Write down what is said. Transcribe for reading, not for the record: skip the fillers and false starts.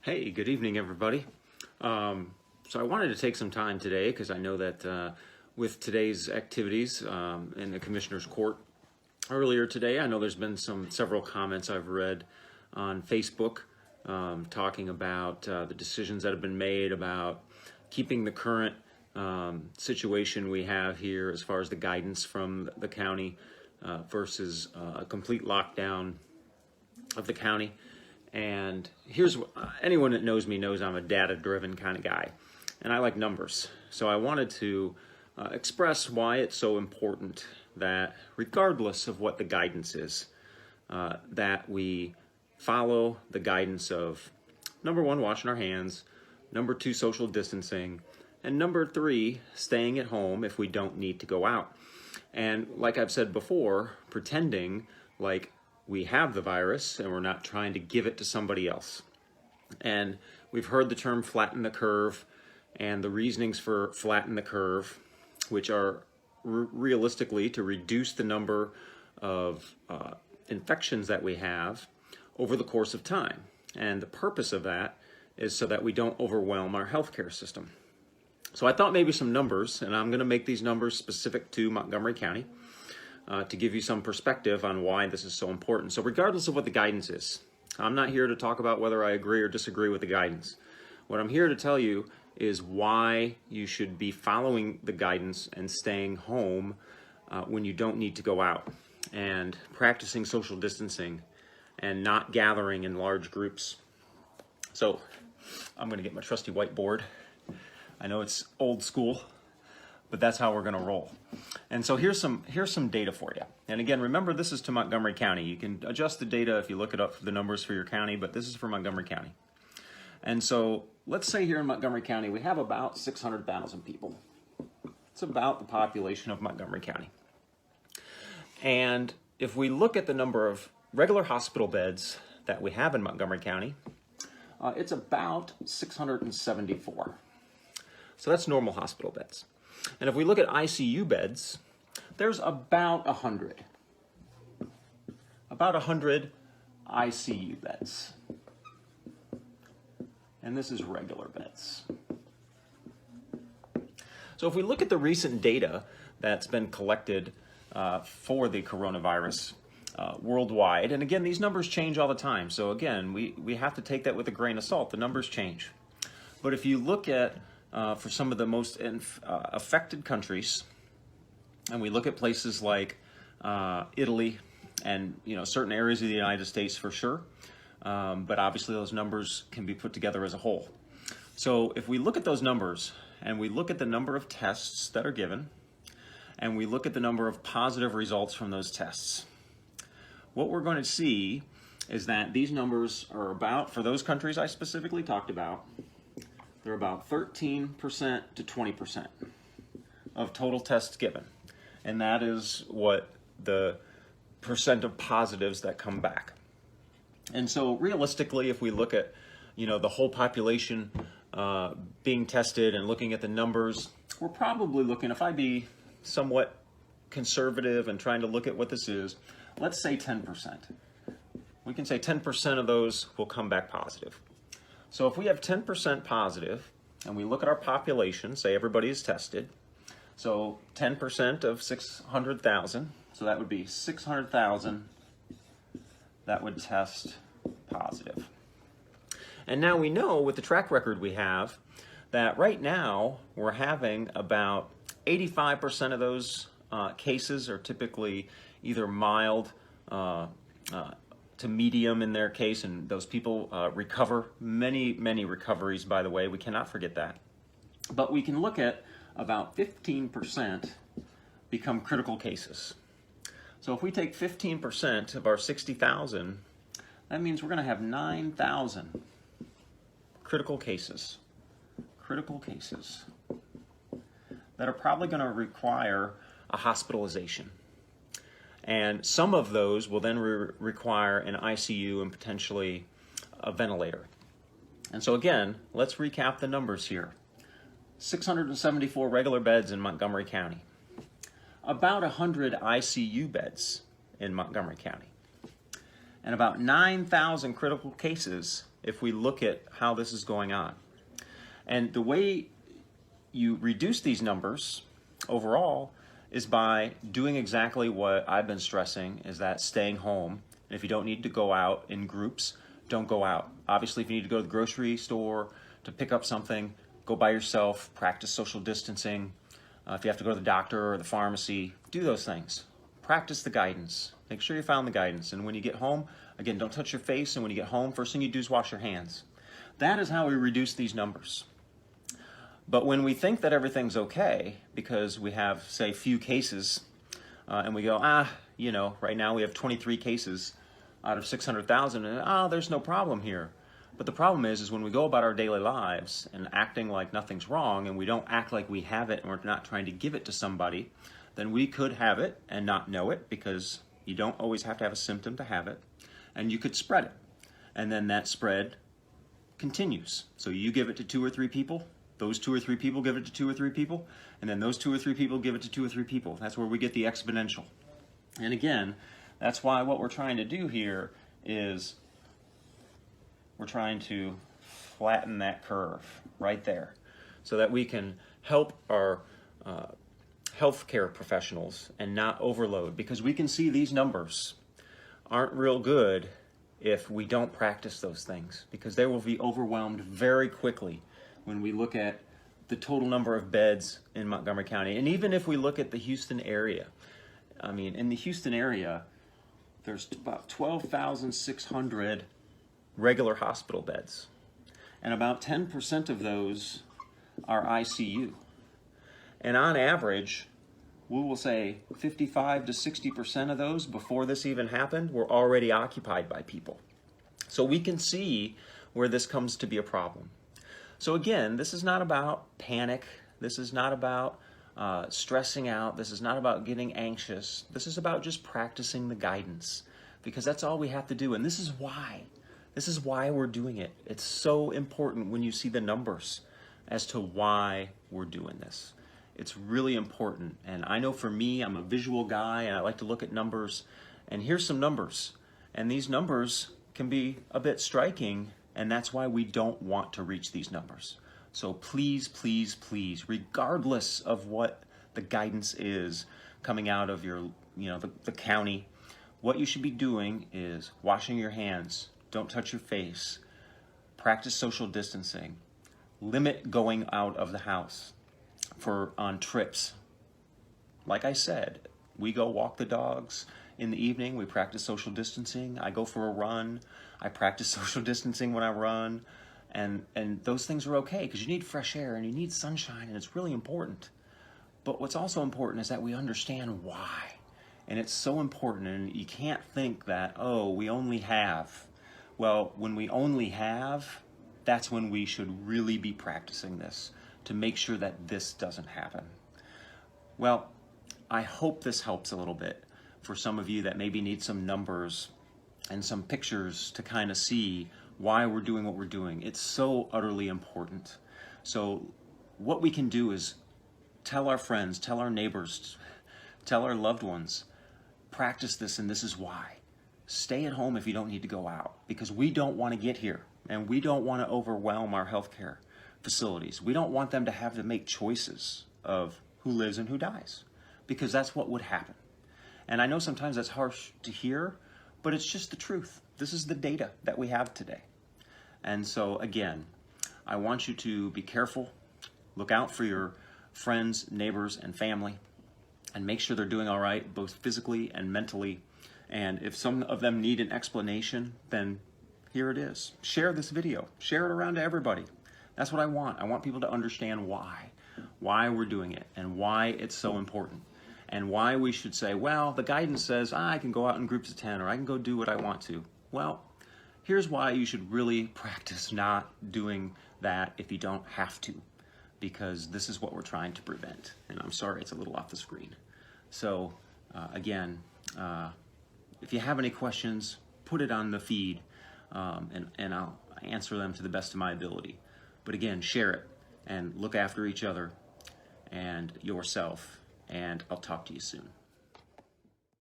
Hey, good evening, everybody. So I wanted to take some time today because I know that with today's activities in the Commissioner's Court earlier today, I know there's been several comments I've read on Facebook talking about the decisions that have been made about keeping the current situation we have here as far as the guidance from the county versus a complete lockdown of the county. And here's anyone that knows me knows I'm a data-driven kind of guy, and I like numbers. So I wanted to express why it's so important that regardless of what the guidance is, that we follow the guidance of number one, washing our hands, number two, social distancing, and number three, staying at home if we don't need to go out. And like I've said before, pretending like we have the virus and we're not trying to give it to somebody else. And we've heard the term flatten the curve and the reasonings for flatten the curve, which are realistically to reduce the number of infections that we have over the course of time. And the purpose of that is so that we don't overwhelm our healthcare system. So I thought maybe some numbers, and I'm going to make these numbers specific to Montgomery County, to give you some perspective on why this is so important. So regardless of what the guidance is, I'm not here to talk about whether I agree or disagree with the guidance. What I'm here to tell you is why you should be following the guidance and staying home when you don't need to go out, and practicing social distancing and not gathering in large groups. So I'm going to get my trusty whiteboard. I know it's old school, but that's how we're going to roll. And so here's some data for you. And again, remember, this is to Montgomery County. You can adjust the data if you look it up for the numbers for your county, but this is for Montgomery County. And so let's say here in Montgomery County, we have about 600,000 people. It's about the population of Montgomery County. And if we look at the number of regular hospital beds that we have in Montgomery County, it's about 674. So that's normal hospital beds. And if we look at ICU beds, there's about 100. About 100 ICU beds. And this is regular beds. So if we look at the recent data that's been collected for the coronavirus worldwide, and again, these numbers change all the time. So again, we have to take that with a grain of salt. The numbers change. But if you look at for some of the most affected countries, and we look at places like Italy and certain areas of the United States for sure, but obviously those numbers can be put together as a whole. So if we look at those numbers and we look at the number of tests that are given and we look at the number of positive results from those tests, what we're going to see is that these numbers are about, for those countries I specifically talked about, they're about 13% to 20% of total tests given. And that is what the percent of positives that come back. And so realistically, if we look at, the whole population being tested and looking at the numbers, we're probably looking, if I be somewhat conservative and trying to look at what this is, let's say 10%. We can say 10% of those will come back positive. So if we have 10% positive and we look at our population, say everybody is tested, so 10% of 600,000, so that would be 600,000 that would test positive. And now we know with the track record we have that right now we're having about 85% of those cases are typically either mild to medium in their case, and those people recover. Many recoveries, by the way, we cannot forget that. But we can look at about 15% become critical cases. So if we take 15% of our 60,000, that means we're going to have 9,000 critical cases that are probably going to require a hospitalization. And some of those will then require an ICU and potentially a ventilator. And so again, let's recap the numbers here. 674 regular beds in Montgomery County. About 100 ICU beds in Montgomery County. And about 9,000 critical cases if we look at how this is going on. And the way you reduce these numbers overall is by doing exactly what I've been stressing, is that staying home. And if you don't need to go out in groups, don't go out. Obviously, if you need to go to the grocery store to pick up something, go by yourself, practice social distancing. If you have to go to the doctor or the pharmacy, do those things. Practice the guidance. Make sure you found the guidance. And when you get home, again, don't touch your face. And when you get home, first thing you do is wash your hands. That is how we reduce these numbers. But when we think that everything's okay, because we have, say, few cases, and we go, right now we have 23 cases out of 600,000, and there's no problem here. But the problem is when we go about our daily lives and acting like nothing's wrong, and we don't act like we have it, and we're not trying to give it to somebody, then we could have it and not know it, because you don't always have to have a symptom to have it, and you could spread it. And then that spread continues. So you give it to 2 or 3 people, those 2 or 3 people give it to 2 or 3 people, and then those 2 or 3 people give it to 2 or 3 people. That's where we get the exponential. And again, that's why what we're trying to do here is we're trying to flatten that curve right there so that we can help our healthcare professionals and not overload, because we can see these numbers aren't real good if we don't practice those things, because they will be overwhelmed very quickly when we look at the total number of beds in Montgomery County. And even if we look at the Houston area, I mean, in the Houston area, there's about 12,600 regular hospital beds, and about 10% of those are ICU. And on average, we will say 55 to 60% of those, before this even happened, were already occupied by people. So we can see where this comes to be a problem. So again, this is not about panic. This is not about stressing out. This is not about getting anxious. This is about just practicing the guidance, because that's all we have to do. And this is why. This is why we're doing it. It's so important when you see the numbers as to why we're doing this. It's really important. And I know for me, I'm a visual guy, and I like to look at numbers. And here's some numbers. And these numbers can be a bit striking, and that's why we don't want to reach these numbers. So please, please, please, regardless of what the guidance is coming out of your, the county, what you should be doing is washing your hands, don't touch your face, practice social distancing, limit going out of the house on trips. Like I said, we go walk the dogs in the evening, we practice social distancing. I go for a run, I practice social distancing when I run. And those things are okay, because you need fresh air and you need sunshine, and it's really important. But what's also important is that we understand why. And it's so important, and you can't think that, we only have. Well, when we only have, that's when we should really be practicing this to make sure that this doesn't happen. Well, I hope this helps a little bit for some of you that maybe need some numbers and some pictures to kind of see why we're doing what we're doing. It's so utterly important. So what we can do is tell our friends, tell our neighbors, tell our loved ones, practice this, and this is why. Stay at home if you don't need to go out, because we don't want to get here, and we don't want to overwhelm our healthcare facilities. We don't want them to have to make choices of who lives and who dies, because that's what would happen. And I know sometimes that's harsh to hear, but it's just the truth. This is the data that we have today. And so again, I want you to be careful, look out for your friends, neighbors, and family, and make sure they're doing all right, both physically and mentally. And if some of them need an explanation, then here it is. Share this video, share it around to everybody. That's what I want. I want people to understand why we're doing it, and why it's so important, and why we should say, well, the guidance says I can go out in groups of 10, or I can go do what I want to. Well, here's why you should really practice not doing that if you don't have to, because this is what we're trying to prevent. And I'm sorry, it's a little off the screen. So again, if you have any questions, put it on the feed, and I'll answer them to the best of my ability. But again, share it and look after each other and yourself, and I'll talk to you soon.